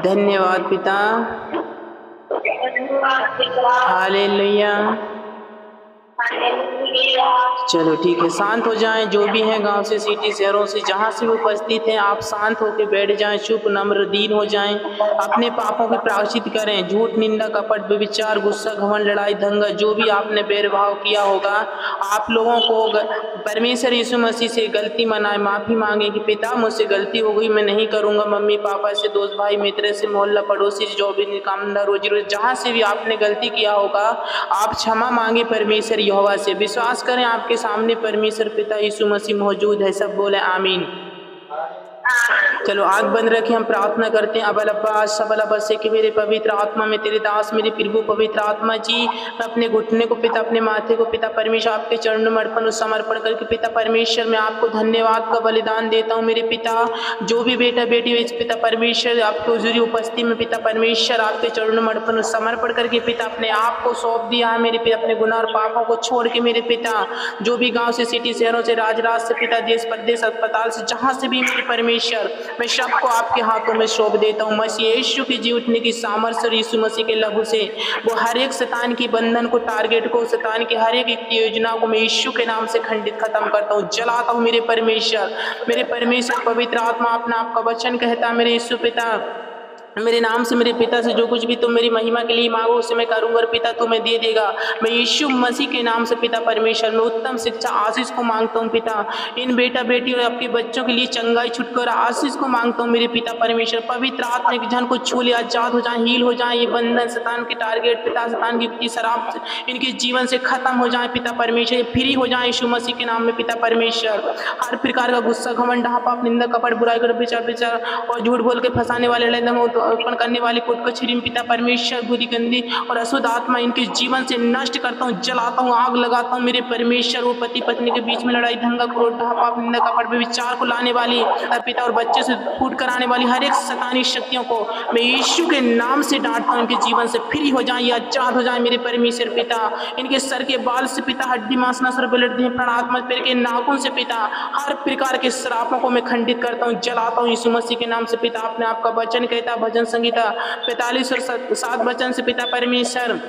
धन्यवाद पिता। हालेलुया। चलो ठीक है, शांत हो जाएं। जो भी हैं गांव से, सिटी, शहरों से, जहां से भी उपस्थित हैं, आप शांत होकर बैठ जाएं, चुप, नम्र, दीन हो जाएं। अपने पापों की प्रायश्चित करें। झूठ, निंदा, कपट, व्यभिचार, गुस्सा, घमंड, लड़ाई, दंगा, जो भी आपने भेदभाव किया होगा, आप लोगों को परमेश्वर यीशु मसीह से गलती मनाए, माफी मांगे कि पिता मुझसे गलती हो गई, मैं नहीं करूंगा। मम्मी पापा से, दोस्त भाई मित्र से, मोहल्ला पड़ोसी से, जो भी कामदार, रोजी, जहां से भी आपने गलती किया होगा, आप क्षमा मांगे परमेश्वर यहोवा से। विश्वास करें आपके सामने परमेश्वर पिता यीशु मसीह मौजूद है। सब बोले आमीन। चलो आग बंद रखें, हम प्रार्थना करते हैं। अबल अब्बा सबल अब्बा से कि मेरे पवित्र आत्मा में तेरे दास मेरे प्रभु पवित्र आत्मा जी, मैं अपने घुटने को पिता, अपने माथे को पिता परमेश्वर आपके चरणों में अर्पण और समर्पण करके पिता परमेश्वर मैं आपको धन्यवाद का बलिदान देता हूँ। मेरे पिता जो भी बेटा बेटी इस पिता परमेश्वर आपके हुजूरी उपस्थिति में पिता परमेश्वर आपके चरणों में अर्पण और समर्पण करके पिता अपने आप को सौंप दिया है। मेरे पिता अपने गुनाह और पापों को छोड़ के मेरे पिता जो भी गाँव से, सिटी, शहरों से, राज से पिता, देश प्रदेश, अस्पताल से, जहाँ से भी मेरे परमेश्वर मैं सबको आपके हाथों में सौंप देता हूँ। मसीह यीशु की जी उठने की सामर्थ्य और यीशु मसीह के लहू से वो हर एक शैतान की बंधन को, टारगेट को, शैतान की हर एक योजना को मैं यीशु के नाम से खंडित खत्म करता हूँ, जलाता हूँ। मेरे परमेश्वर पवित्र आत्मा अपना आपका वचन कहता मेरे यीशु पिता, मेरे नाम से मेरे पिता से जो कुछ भी तुम मेरी महिमा के लिए मांगो उसे मैं करूंगा और पिता तुम्हें दे देगा। मैं यीशु मसीह के नाम से पिता परमेश्वर में उत्तम शिक्षा आशीष को मांगता हूँ पिता। इन बेटा बेटी और आपके बच्चों के लिए चंगाई, छुटकारा, आशीष को मांगता हूँ मेरे पिता परमेश्वर। पवित्र आत्मा के जन को छू ले, आजाद हो जाए, हील हो जाए। ये बंधन, शैतान के टारगेट पिता, शैतान की शराब इनके जीवन से खत्म हो जाए पिता परमेश्वर, फ्री हो जाए यीशु मसीह के नाम में पिता परमेश्वर। हर प्रकार का गुस्सा, घमंड, पाप, निंदा, कपट, बुराई कर, विचार और झूठ बोल के फंसाने वाले, अर्पण करने वाले कोट कचहरी पिता परमेश्वर बुरी, गंदी और अशुद्ध आत्मा इनके जीवन से नष्ट करता हूँ, जलाता हूँ, आग लगाता हूँ मेरे परमेश्वर। वो पति पत्नी के बीच में लड़ाई, दंगा, क्रोध, पाप, निंदा, कपट, विचार को लाने वाली पिता और बच्चे से फूट कराने वाली हर एक शैतानी शक्तियों को मैं यीशु के नाम से डांटता हूँ। इनके जीवन से फ्री हो जाए, आजाद हो जाए मेरे परमेश्वर पिता। इनके सर के बाल से पिता, हड्डी, मांस, नस और ब्लड, देह, प्राण, आत्मा, पैर के नाखून से पिता हर प्रकार के श्रापों को मैं खंडित करता हूँ, जलाता हूँ यीशु मसीह के नाम से पिता। अपने आपका वचन कहता भजन संहिता 45 और 7 वचन से पिता परमेश्वर,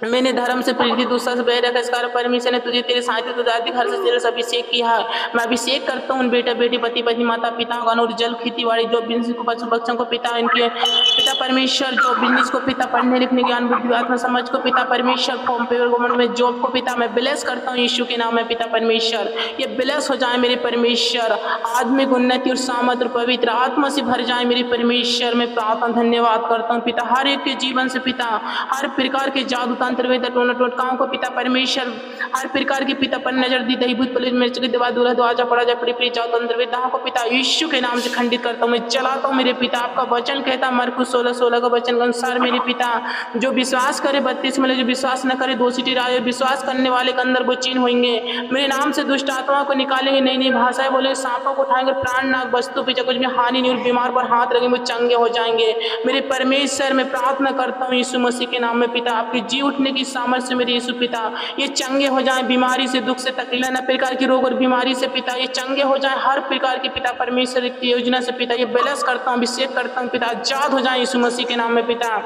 मैंने धर्म से प्रीति, दूसरा से बैर रखा, इस कारण परमेश्वर ने तुझे तेरे साहित्य तुझाती घर से तेरे से अभिषेक किया है। मैं अभिषेक करता हूँ बेटा बेटी, पति पत्नी, माता पिता, और जल, खेती बाड़ी, जो बिजनेस को, पशु पक्षियों को पिता, इनके पिता परमेश्वर जो बिजनेस को पिता, पढ़ने लिखने, ज्ञान, बुद्धि, आत्मा, समझ को पिता परमेश्वर, फॉर्म पेपर गवर्नमेंट में जॉब को पिता मैं ब्लेस करता हूँ यीशु के नाम में पिता परमेश्वर। ये ब्लेस हो जाए मेरे परमेश्वर, आत्मिक उन्नति और सामर्थ और पवित्र आत्मा से भर जाए मेरे परमेश्वर। मैं प्रार्थना धन्यवाद करता हूँ पिता, हर एक के जीवन से पिता हर प्रकार के जादू, तंत्र, वेद, टोटकाओं को पिता परमेश्वर हर प्रकार की पिता पर नजर दी, दही, भूत, पुलिस, मिर्च की दवा, दूल्हा, दुआजा, पड़ा जा, पड़ी पड़ी, जाओ, तंत्र, वेदाओं को पिता यीशु के नाम से खंडित करता हूँ, मैं चलाता हूँ मेरे पिता। आपका वचन कहता मरकुस 16:16 का वचन के अनुसार मेरे पिता जो विश्वास करे 32 में, जो विश्वास न करे 2 सीटी राय, विश्वास करने वाले के अंदर वो चिन्ह होंगे। मेरे नाम से दुष्ट आत्माओं को निकालेंगे, नई नई भाषाएं बोलेंगे, सांपों को उठाएंगे, प्राण, नाग, वस्तु पीछे कुछ भी हानि नहीं, बीमार पर हाथ रखेंगे वो चंगे हो जाएंगे मेरे परमेश्वर। मैं प्रार्थना करता हूँ यीशु मसीह के नाम में पिता, आपकी जी उठने की सामर्थ्य से मेरे यीशु पिता ये चंगे हो जाएं, बीमारी से, दुख से, तकलीफ, न प्रकार की रोग और बीमारी से पिता ये चंगे हो जाएं, हर प्रकार के पिता परमेश्वर की योजना से पिता ये ब्लेस करता हूँ, अभिषेक करता हूँ पिता, आजाद हो जाए यीशु मसीह के नाम में पिता।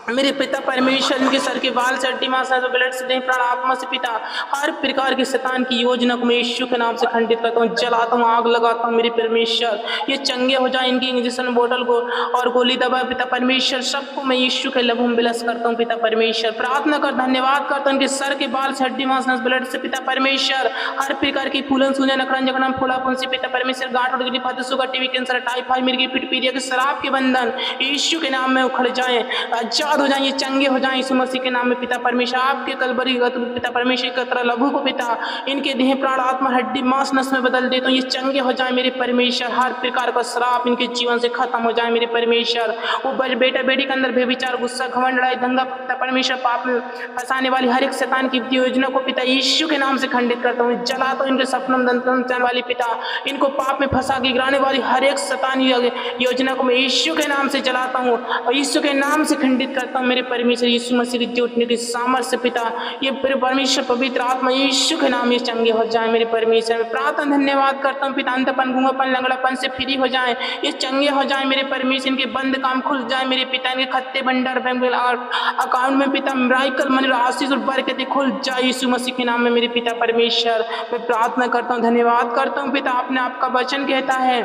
मेरे पिता परमेश्वर इनके सर के बाल से, हड्डी, मांस, ब्लड से, देह, प्राण, आत्मा से पिता हर प्रकार के शैतान की योजना को मैं यीशु के नाम से खंडित करता हूँ, जलाता हूँ, आग लगाता हूँ मेरे परमेश्वर। ये चंगे हो जाए, इनकी इंजेक्शन बोतल को और गोली दवा पिता परमेश्वर सबको मैं यीशु के लहू में ब्लेस करता हूँ पिता परमेश्वर। प्रार्थना कर धन्यवाद करता हूँ, इनके सर के बाल से, हड्डी, मांस, ब्लड से पिता परमेश्वर हर प्रकार की फूलन, सूजन, अकड़न, जकड़न, फोड़ापन से पिता परमेश्वर, गांठ, उड़गनी, फाते, शुगर, टीबी, कैंसर, टाइफाइड, मिर्गी, पिट, पीलिया के शराब के बंधन यीशु के नाम में उखड़ जाए, आजाद हो जाए, ये चंगे हो जाए यीशु मसीह के नाम में पिता परमेश्वर। आपके कलवरी पिता परमेश्वर की तरह लहू को पिता इनके देह, प्राण, आत्मा, हड्डी, मांस, नस में बदल देता हूँ, ये चंगे हो जाए मेरे परमेश्वर। हर प्रकार का श्राप इनके जीवन से खत्म हो जाए मेरे परमेश्वर। वो बेटा बेटी के अंदर बेविचार, गुस्सा, घमंड, लड़ाई, दंगा पिता परमेश्वर, पाप में फंसाने वाली हर एक शैतान की योजना को पिता यीशु के नाम से खंडित करता हूँ, जलाता हूँ इनके सपनों में वाली पिता इनको पाप में फंसा के गिराने वाली हर एक शैतान योजना को मैं यीशु के नाम से जलाता हूँ और यीशु के नाम से खंडित करता हूँ मेरे परमेश्वर यीशु मसीह के जी उठने की सामर्थ्य पिता, ये मेरे परमेश्वर पवित्र आत्मा यीशु के नाम ये चंगे हो जाए मेरे परमेश्वर। मैं प्रार्थना धन्यवाद करता हूँ पिता, अंधपन गूंगापन लंगड़ापन से फ्री हो जाए, ये चंगे हो जाए मेरे परमेश्वर, इनके बंद काम खुल जाए मेरे पिता, इनके खत्ते भंडार बैंक अकाउंट में पिता मिराकल मन आशीष और बरकतें खुल जाए यीशु मसीह के नाम में मेरे पिता परमेश्वर। मैं प्रार्थना करता हूँ धन्यवाद करता हूँ पिता, आपने आपका वचन कहता है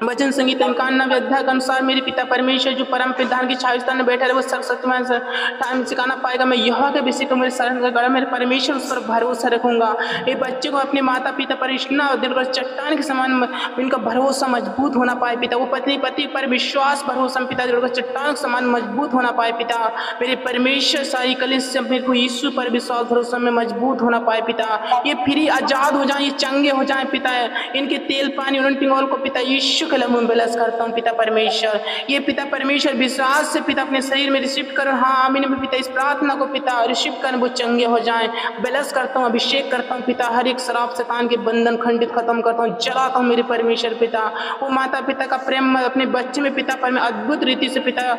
वचन संगीत 91 अध्याय के अनुसार मेरे पिता परमेश्वर जो परम प्रधान की छाया में बैठा है वो सर्वशक्तिमान टाइम सिखाना पाएगा। मैं यहोवा के विषय को मेरे शरण गड़ा मेरे परमेश्वर उस पर भरोसा रखूंगा। ये बच्चे को अपने माता पिता पर इतना दिल कर चट्टान के समान इनका भरोसा मजबूत होना पाए पिता, वो पत्नी पति पर विश्वास भरोसा पिता दिल कर चट्टान के समान मजबूत होना पाए पिता मेरे परमेश्वर। सारी कलिस से मेरे को यीशु पर विश्वास भरोसा में मजबूत होना पाए पिता, ये फ्री आजाद हो जाए, ये चंगे हो जाए पिता, इनके तेल पानी उन्नतिंग को पिता यीशु ब्लेस करता हूँ पिता परमेश्वर। ये पिता परमेश्वर विश्वास से पिता अपने शरीर में रिसीव करो। हाँ आमीन में पिता इस प्रार्थना को पिता रिसीव कर वो चंगे हो जाएं। ब्लेस करता हूँ, अभिषेक करता हूँ पिता, हर एक शराब शैतान के बंधन खंडित खत्म करता हूँ, जलाता हूँ मेरे परमेश्वर पिता। वो माता पिता का प्रेम अपने बच्चे में पिता पर मैं अद्भुत रीति से पिता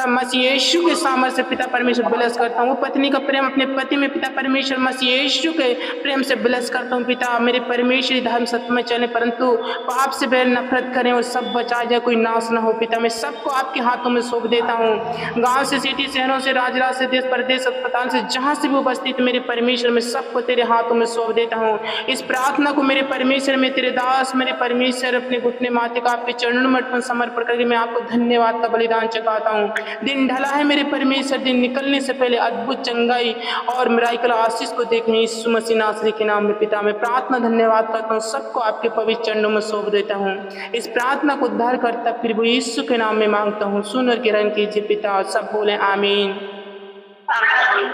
मसीह यीशु के सामर्थ्य से पिता परमेश्वर ब्लेस करता हूँ। वो पत्नी का प्रेम अपने पति में पिता परमेश्वर मसीह यीशु के प्रेम से ब्लेस करता हूँ पिता मेरे परमेश्वर। धर्म सत्य में चले परंतु पाप से बैर नफरत करें और सब बचा जाए, कोई नाश ना हो पिता। मैं सबको आपके हाथों में सौंप देता हूँ, गांव से सिटी शहरों से राज से देश प्रदेश अस्पताल से जहाँ से भी उपस्थित मेरे परमेश्वर मैं सबको तेरे हाथों में सौंप देता हूँ। इस प्रार्थना को मेरे परमेश्वर में तेरे दास मेरे परमेश्वर अपने घुटने माथे का आपके चरणों में अर्पण समर्पण करके मैं आपको धन्यवाद का बलिदान चढ़ाता हूँ। दिन ढला है मेरे परमेश्वर, दिन निकलने से पहले अद्भुत चंगाई और मिराकल आशीष को देखें यीशु मसीह नासरी के नाम में पिता। मैं प्रार्थना धन्यवाद करता हूँ, सबको आपके पवित्र चरणों में सौंप देता हूँ। इस प्रार्थना को उद्धार करता फिर वो यीशु के नाम में मांगता हूँ, सुन और ग्रहण कीजिए पिता। सब बोले आमीन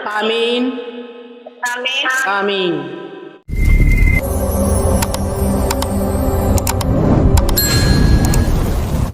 आमीन आमीन आमीन।